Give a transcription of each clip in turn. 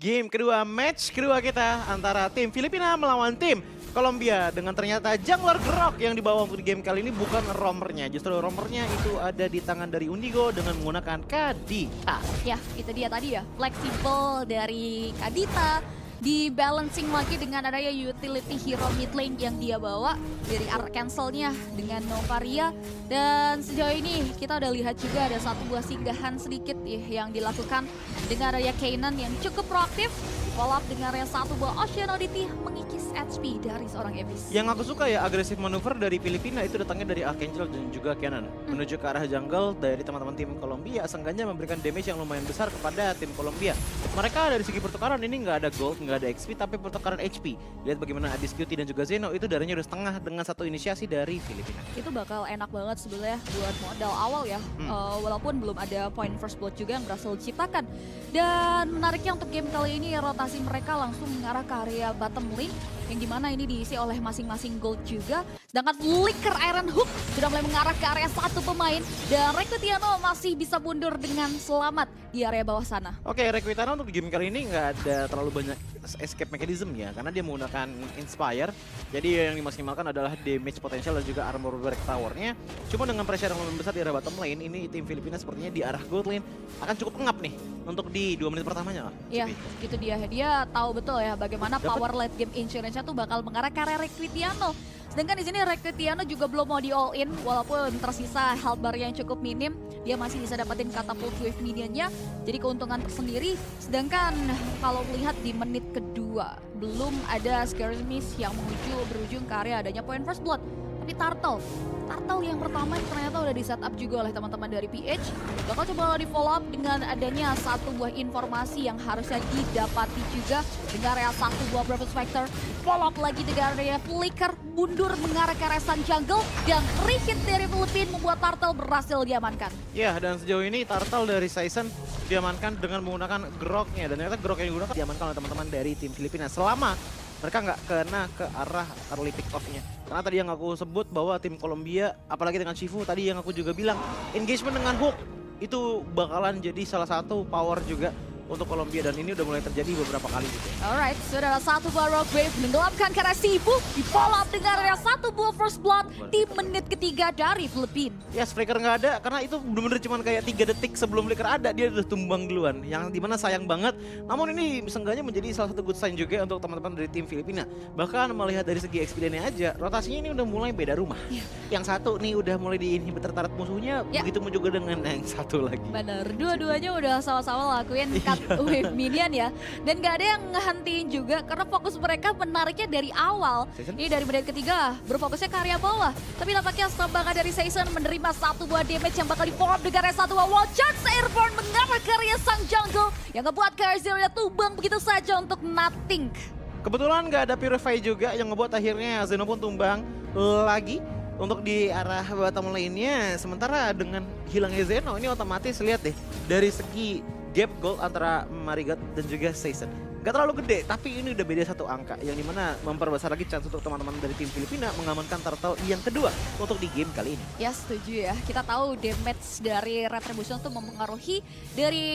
Game kedua, match kedua kita antara tim Filipina melawan tim Kolombia dengan ternyata jungler Grok yang dibawa untuk di game kali ini bukan roamernya. Justru roamernya itu ada di tangan dari Unigo dengan menggunakan Kadita. Ya, itu dia tadi ya, fleksibel dari Kadita, di balancing lagi dengan adanya utility hero mid lane yang dia bawa dari arc cancel-nya dengan Novaria. Dan sejauh ini kita udah lihat juga ada satu buah singgahan sedikit ya, yang dilakukan dengan adanya Kanan yang cukup proaktif. Follow up dengan yang satu buah Ocean Oddity mengikis HP dari seorang Abyss. Yang aku suka ya agresif manuver dari Filipina itu datangnya dari Archangel dan juga Canon. Menuju ke arah jungle dari teman-teman tim Kolombia, seenggaknya memberikan damage yang lumayan besar kepada tim Kolombia. Mereka dari segi pertukaran ini nggak ada gold, nggak ada XP, tapi pertukaran HP. Lihat bagaimana Abyss Cutie dan juga Zeno itu darahnya udah setengah dengan satu inisiasi dari Filipina. Itu bakal enak banget sebenarnya buat modal awal ya. Walaupun belum ada point first blood juga yang berhasil diciptakan. Dan menariknya untuk game kali ini rotasi mereka langsung mengarah ke area bottom lane yang dimana ini diisi oleh masing-masing gold juga. Sedangkan Flicker Iron Hook sudah mulai mengarah ke area satu pemain dan Requitiano masih bisa mundur dengan selamat di area bawah sana. Oke, Requitiano untuk di game kali ini nggak ada terlalu banyak escape mechanism ya, karena dia menggunakan Inspire. Jadi yang dimaksimalkan adalah damage potential dan juga armor break towernya. Cuma dengan pressure yang lebih besar di area bottom lane, ini tim Filipina sepertinya di arah gold lane akan cukup pengap nih untuk di 2 menit pertamanya lah. Iya, itu dia. Dia tahu betul ya bagaimana power late game insurance-nya tuh bakal mengarah ke area Requitiano. Sedangkan di sini Requitiano juga belum mau di all in, walaupun tersisa health bar yang cukup minim, dia masih bisa dapetin catapult wave minionnya, jadi keuntungan tersendiri. Sedangkan kalau melihat di menit kedua, belum ada skirmish yang berujung ke area adanya point first blood. Tapi Turtle yang pertama ternyata udah di setup juga oleh teman-teman dari PH. Bakal coba di follow up dengan adanya satu buah informasi yang harusnya didapati juga dengan area satu buah Brave Spectre. Follow up lagi dengan area Flicker, mundur mengarah ke area sang jungle, dan re-hit dari Filipina membuat Turtle berhasil diamankan. Ya, dan sejauh ini Turtle dari Season diamankan dengan menggunakan Groknya, dan ternyata Grok yang digunakan diamankan oleh teman-teman dari tim Filipina selama mereka nggak kena ke arah early pick off-nya. Karena tadi yang aku sebut bahwa tim Kolombia, apalagi dengan Shifu, tadi yang aku juga bilang, engagement dengan hook itu bakalan jadi salah satu power juga untuk Kolombia, dan ini udah mulai terjadi beberapa kali gitu. Alright, sudah ada satu buah Rogue Wave menenggelamkan ke arah Shifu, di follow up dengan area satu buah First Blood di menit ketiga dari Filipina. Ya, Flicker nggak ada, karena itu bener-bener cuma kayak 3 detik sebelum Flicker ada, dia udah tumbang duluan. Yang dimana sayang banget, namun ini seenggaknya menjadi salah satu good sign juga untuk teman-teman dari tim Filipina. Bahkan melihat dari segi XP-nya aja, rotasinya ini udah mulai beda rumah. Yang satu nih udah mulai diinhibit tertarat musuhnya, begitu juga dengan yang satu lagi. Bener, dua-duanya udah sama-sama lakuin cut wave minion ya. Dan gak ada yang ngehentiin juga karena fokus mereka menariknya dari awal. Ini dari menit ketiga berfokusnya ke area bawah. Tapi nampaknya setembakan dari Season menerima satu buah damage yang bakal di-follow up dengan area satu buah wall charge airborne mengarah ke area sang jungle yang ngebuat Karazir tumbang begitu saja untuk nothing. Kebetulan nggak ada Purify juga yang ngebuat akhirnya Zeno pun tumbang lagi untuk di arah bottom lane-nya. Sementara dengan hilangnya Zeno ini otomatis lihat deh dari segi gap goal antara Marigot dan juga Season. Gak terlalu gede, tapi ini udah beda satu angka yang dimana memperbesar lagi chance untuk teman-teman dari tim Filipina mengamankan Turtle yang kedua untuk di game kali ini. Ya setuju ya, kita tahu damage dari Retribution tuh mempengaruhi dari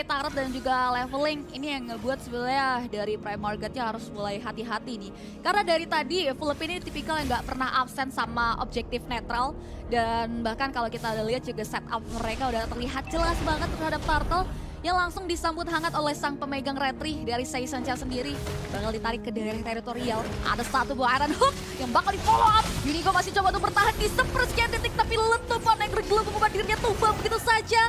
turret dan juga leveling. Ini yang ngebuat sebenarnya dari Prime Market-nya harus mulai hati-hati nih. Karena dari tadi Filipina ini tipikal yang gak pernah absen sama objektif netral. Dan bahkan kalau kita udah lihat juga setup mereka udah terlihat jelas banget terhadap Turtle yang langsung disambut hangat oleh sang pemegang retri dari Season sendiri. Bakal ditarik ke daerah teritorial. Ada satu buah Iron Hook yang bakal di follow up. Unigo masih coba untuk bertahan di sepersekian detik, tapi letupan yang bergelut membuat dirinya tumbang begitu saja.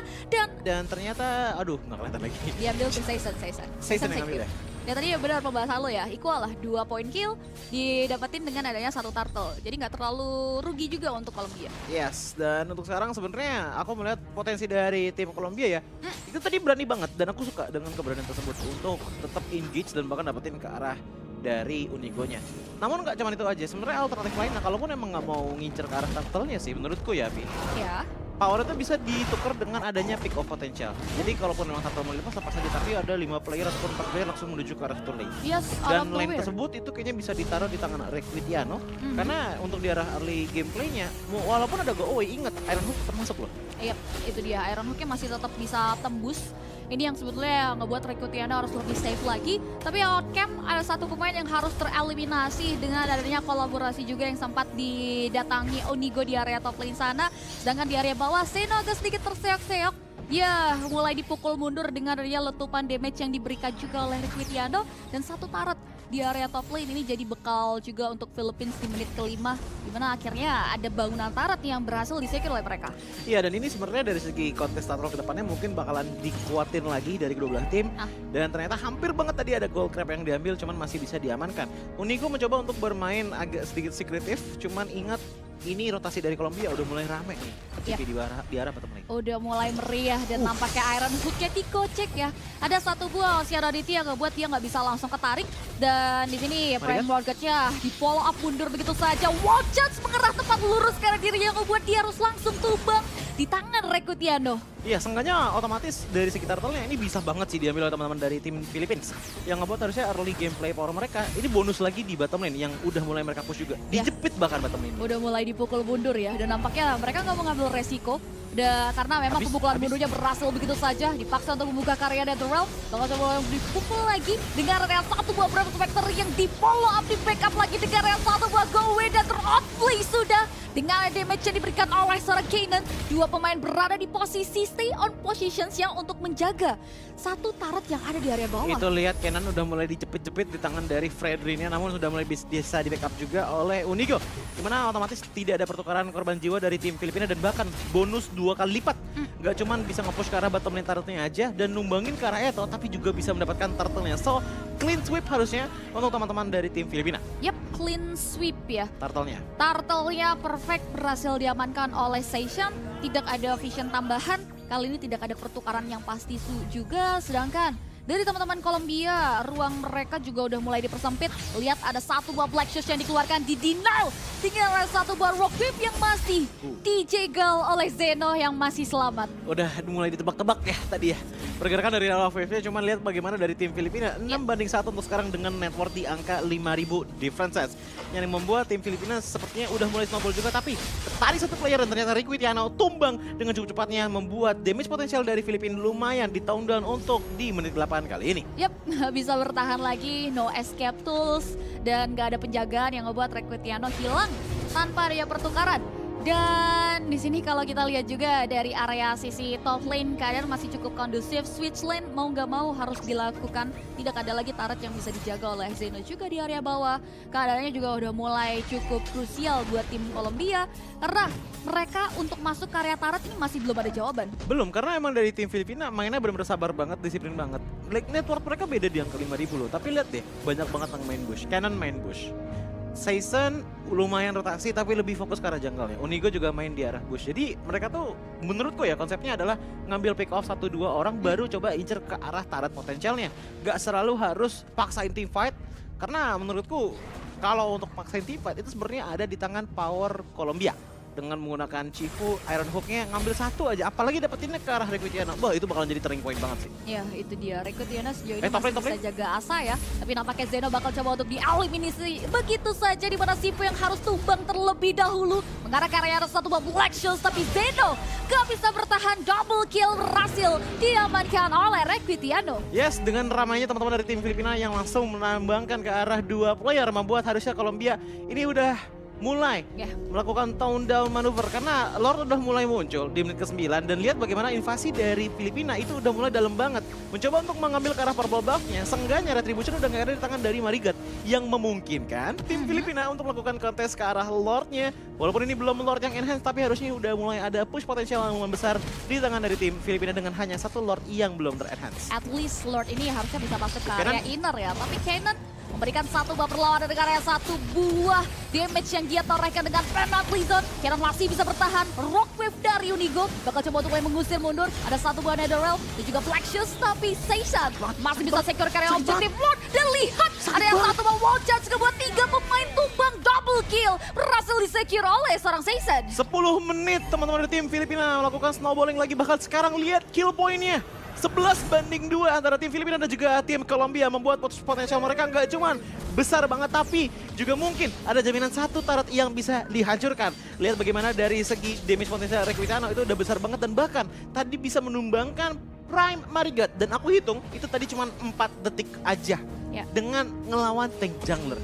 Dan ternyata, aduh nggak kelihatan lagi. Diambil ke Season yang ambil ya? Ya tadi benar pembahasan lo ya, equal lah 2 point kill didapetin dengan adanya satu turtle. Jadi nggak terlalu rugi juga untuk Kolombia. Yes, dan untuk sekarang sebenarnya aku melihat potensi dari tim Kolombia ya. Itu tadi berani banget dan aku suka dengan keberanian tersebut untuk tetap engage dan bahkan dapetin ke arah dari Unigo-nya. Namun nggak cuma itu aja, sebenarnya alternatif lainnya kalaupun emang nggak mau ngincer ke arah turtle-nya sih menurutku ya, Pi. Ya. Power itu bisa ditukar dengan adanya pick off potential. Jadi kalaupun memang satu mau lepas lepas saja, tapi ada 5 player ataupun 4 player langsung menuju ke arah satu lane. Yes, dan lane tersebut itu kayaknya bisa ditaruh di tangan Requitiano. Karena untuk di arah early gameplaynya, walaupun ada go away, ingat Iron Hook termasuk loh. Iya, itu dia. Iron Hook-nya masih tetap bisa tembus. Ini yang sebetulnya ngebuat Recruitiano harus lebih safe lagi. Tapi Outcam ada satu pemain yang harus tereliminasi dengan adanya kolaborasi juga yang sempat didatangi Onigo di area top lane sana. Sedangkan di area bawah Zeno agak sedikit terseok-seok. Ya, mulai dipukul mundur dengan adanya letupan damage yang diberikan juga oleh Recruitiano. Dan satu turret di area top lane ini jadi bekal juga untuk Philippines di menit kelima. Dimana akhirnya ada bangunan turret yang berhasil disecure oleh mereka. Iya, dan ini sebenarnya dari segi kontestator ke depannya mungkin bakalan dikuatin lagi dari kedua belah tim. Dan ternyata hampir banget tadi ada gold crab yang diambil, cuman masih bisa diamankan. Unigo mencoba untuk bermain agak sedikit sekretif, cuman ingat ini rotasi dari Kolombia udah mulai rame nih. Tapi di arah bottom lane. Udah mulai meriah dan nampaknya Iron Hook-nya dikocek ya. Ada satu buah Ocean Raditya yang ngebuat dia nggak bisa langsung ketarik. Dan di sini Prime Mortgage-nya di follow up mundur begitu saja. Wow, Chance mengerah tepat lurus karena dirinya ngebuat dia harus langsung tumbang di tangan Recruitiano. Iya, seenggaknya otomatis dari sekitar turtle-nya ini bisa banget sih diambil oleh teman-teman dari tim Philippines. Yang ngebuat harusnya early gameplay power mereka. Ini bonus lagi di bottom lane yang udah mulai mereka push juga. Dijepit bahkan bottom lane. Udah mulai dipukul mundur ya. Dan nampaknya mereka nggak mau ngambil resiko. Karena memang pemukulan mundurnya berhasil begitu saja. Dipaksa untuk membuka karya Netherrealm. Bakal coba dipukul lagi dengan area satu buah Brave Spectre yang di follow up, di backup lagi dengan area satu buah Go Away dan teroutplay sudah. Dengan damage yang diberikan oleh seorang Kanan, dua pemain berada di posisi stay on positions yang untuk menjaga satu turret yang ada di area bawah. Itu lihat Kanan udah mulai dijepit-jepit di tangan dari Fredrinnya, namun sudah mulai bisa di backup juga oleh Unigo. Dimana otomatis tidak ada pertukaran korban jiwa dari tim Filipina dan bahkan bonus 2 kali lipat. Gak cuman bisa nge-push ke arah bottom lane turretnya aja dan numbangin ke arah Eto, tapi juga bisa mendapatkan turtle-nya. So, clean sweep harusnya untuk teman-teman dari tim Filipina. Yep, clean sweep ya. Turtle-nya. Turtle-nya perfect berhasil diamankan oleh Seishan. Tidak ada vision tambahan. Kali ini tidak ada pertukaran yang pasti juga. Sedangkan dari teman-teman Kolombia, ruang mereka juga udah mulai dipersempit. Lihat ada satu buah Black Shoes yang dikeluarkan di denial. Tinggal ada satu buah Rock Whip yang masih dijegal oleh Zeno yang masih selamat. Udah mulai ditebak-tebak ya tadi ya. Pergerakan dari Love Wave-nya, cuman lihat bagaimana dari tim Filipina 6-1 untuk sekarang dengan net worth di angka 5.000 defenses. Yang membuat tim Filipina sepertinya udah mulai snowball juga, tapi tadi satu player dan ternyata Recruitiano tumbang dengan cukup cepatnya membuat damage potensial dari Filipina lumayan di down untuk di menit 8 kali ini. Yap, nggak bisa bertahan lagi, no escape tools, dan nggak ada penjagaan yang ngebuat Recruitiano hilang tanpa ada pertukaran. Dan di sini kalau kita lihat juga dari area sisi top lane keadaan masih cukup kondusif. Switch lane mau nggak mau harus dilakukan. Tidak ada lagi turret yang bisa dijaga oleh Zeno juga di area bawah. Keadaannya juga udah mulai cukup krusial buat tim Kolombia. Karena mereka untuk masuk ke area turret ini masih belum ada jawaban. Belum, karena emang dari tim Filipina mainnya benar-benar sabar banget, disiplin banget. Like network mereka beda di angka 5.000 loh. Tapi lihat deh, banyak banget yang main bush. Canon main bush. Season lumayan rotasi tapi lebih fokus ke arah junggle-nya. Unigo juga main di arah bush. Jadi mereka tuh menurutku ya konsepnya adalah ngambil pick off 1-2 orang baru coba incer ke arah turret potensialnya. Gak selalu harus paksain team fight karena menurutku kalau untuk paksain team fight itu sebenarnya ada di tangan power Kolombia. Dengan menggunakan Chifu, Iron Hook-nya ngambil satu aja, apalagi dapetinnya ke arah Recruitiano. Wah, itu bakalan jadi turning point banget sih. Ya, itu dia. Recruitiano sejauh ini top masih lane. bisa jaga asa ya. Tapi nampaknya Zeno bakal coba untuk dieliminasi. Begitu saja di mana Sifu yang harus tumbang terlebih dahulu. Mengarah ke area satu buah Black Shoes, tapi Zeno gak bisa bertahan. Double kill berhasil diamankan oleh Recruitiano. Yes, dengan ramainya teman-teman dari tim Filipina yang langsung menambangkan ke arah 2 player membuat harusnya Kolombia ini udah mulai melakukan tone down manuver karena Lord udah mulai muncul di menit ke-9 dan lihat bagaimana invasi dari Filipina itu udah mulai dalam banget. Mencoba untuk mengambil ke arah purple buff-nya, seenggaknya Retribution udah gak ada di tangan dari Marigat yang memungkinkan tim Filipina untuk melakukan kontes ke arah Lord-nya. Walaupun ini belum Lord yang enhance tapi harusnya udah mulai ada push potensial yang besar di tangan dari tim Filipina dengan hanya satu Lord yang belum ter-enhance. At least Lord ini harusnya bisa masuk ke area inner ya, tapi Kanan memberikan satu buah perlawanan dengan area satu buah damage yang dia torehkan dengan Penalty Zone. Kanan masih bisa bertahan. Rock Wave dari Unigo bakal coba untuk mengusir mundur. Ada satu buah Netherrealm dan juga Black Shoes, tapi Seishan masih bisa secure karya objektif Lord. Dan lihat ada yang satu buah wall charge kebuat 3 pemain tumbang, double kill berhasil disecure oleh seorang Seishan. 10 menit teman-teman dari tim Filipina melakukan snowballing lagi, bahkan sekarang lihat kill point-nya 11-2 antara tim Filipina dan juga tim Kolombia membuat potensial mereka nggak cuman besar banget tapi juga mungkin ada jaminan satu turret yang bisa dihancurkan. Lihat bagaimana dari segi damage potensial Recruitiano itu udah besar banget dan bahkan tadi bisa menumbangkan Prime Marigat. Dan aku hitung itu tadi cuma 4 detik aja Ya. dengan ngelawan tank jungler.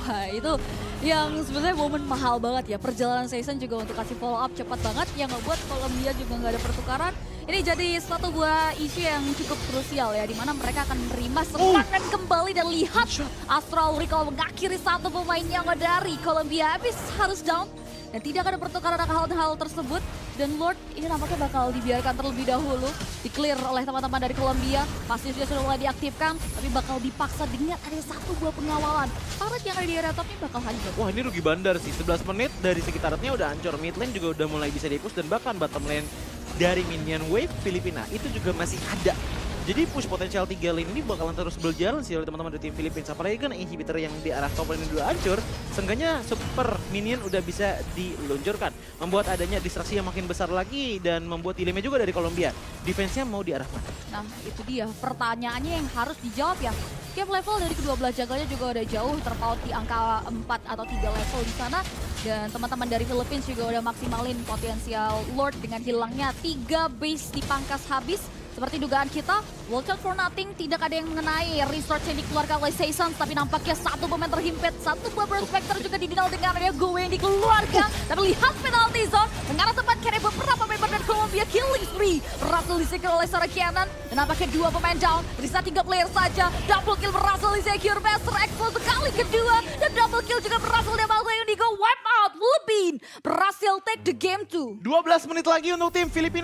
Wah itu yang sebenarnya momen mahal banget ya. Perjalanan season juga untuk kasih follow up cepat banget yang ngebuat Colombia juga nggak ada pertukaran. Ini jadi suatu buah isu yang cukup krusial ya, dimana mereka akan menerima serangan kembali dan lihat Astral Recall mengakhiri satu pemainnya dari Colombia habis harus down. Dan tidak ada pertukaran hal-hal tersebut. Dan Lord ini nampaknya bakal dibiarkan terlebih dahulu. Di-clear oleh teman-teman dari Colombia. Pasti sudah mulai diaktifkan. Tapi bakal dipaksa dengan ada satu buah pengawalan. Turret yang ada di area top ini bakal hancur. Wah ini rugi bandar sih, 11 menit dari segi turretnya udah hancur. Mid lane juga udah mulai bisa di-push dan bahkan bottom lane dari minion wave Filipina itu juga masih ada. Jadi push potensial 3 lane ini bakalan terus berjalan sih oleh teman-teman dari tim Filipina. Apalagi kan inhibitor yang di arah top lane udah hancur, seenggaknya super minion udah bisa diluncurkan. Membuat adanya distraksi yang makin besar lagi dan membuat dilema juga dari Colombia. Defense-nya mau di arah mana? Nah itu dia pertanyaannya yang harus dijawab ya. Game level dari kedua belah jagalnya juga udah jauh terpaut di angka 4 atau 3 level di sana. Dan teman-teman dari Philippines juga udah maksimalin potensial Lord dengan hilangnya 3 base dipangkas habis. Seperti dugaan kita, World Cup for Nothing tidak ada yang mengenai resource yang dikeluarkan oleh Seasons. Tapi nampaknya satu pemain terhimpit, satu buah Prospector juga dikenal dengan area Go yang dikeluarkan. Tapi lihat penalty zone, mengarah tempat carry beberapa member dari Colombia. Killing spree berhasil disecure oleh Sarah Cannon. Dan nampaknya 2 pemain down, bersisa 3 player saja. Double kill berhasil disecure, Master Expose kali kedua. Dan double kill juga berhasil diambil Indigo. Wipe out, Philippines berhasil take the game 2. 12 menit lagi untuk tim Filipina.